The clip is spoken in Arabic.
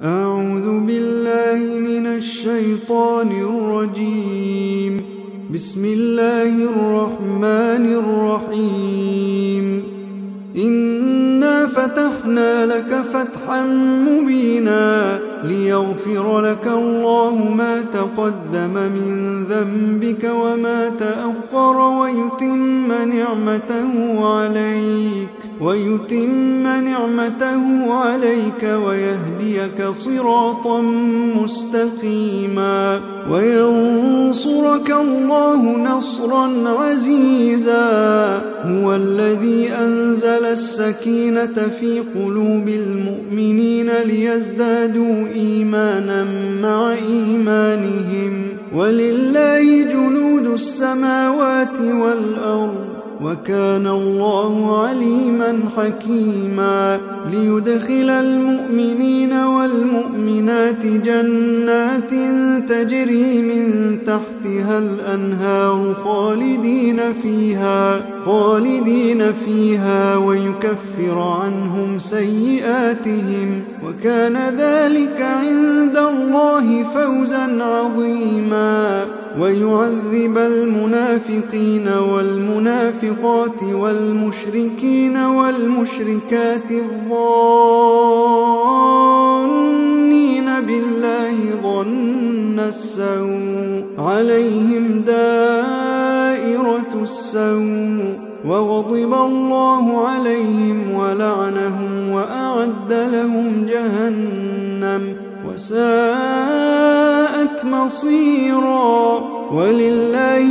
أعوذ بالله من الشيطان الرجيم. بسم الله الرحمن الرحيم. إنا فتحنا لك فتحا مبينا ليغفر لك الله ما تقدم من ذنبك وما تأخر ويتم نعمته عليك ويهديك صراطا مستقيما وينصرك الله نصرا عزيزا. هو الذي أنزل السكينة في قلوب المؤمنين ليزدادوا إيمانا مع إيمانهم ولله جنود السماوات والأرض وكان الله عليما حكيما. ليدخل المؤمنين والمؤمنات جنات تجري من تحتها الأنهار خالدين فيها ويكفر عنهم سيئاتهم وكان ذلك عند الله فوزا عظيما. ويعذب المنافقين والمنافقات والمشركين والمشركات الظانين بالله ظن السوء عليهم دائرة السوء وغضب الله عليهم ولعنهم وأعد لهم جهنم وساءت مصيرا. ولله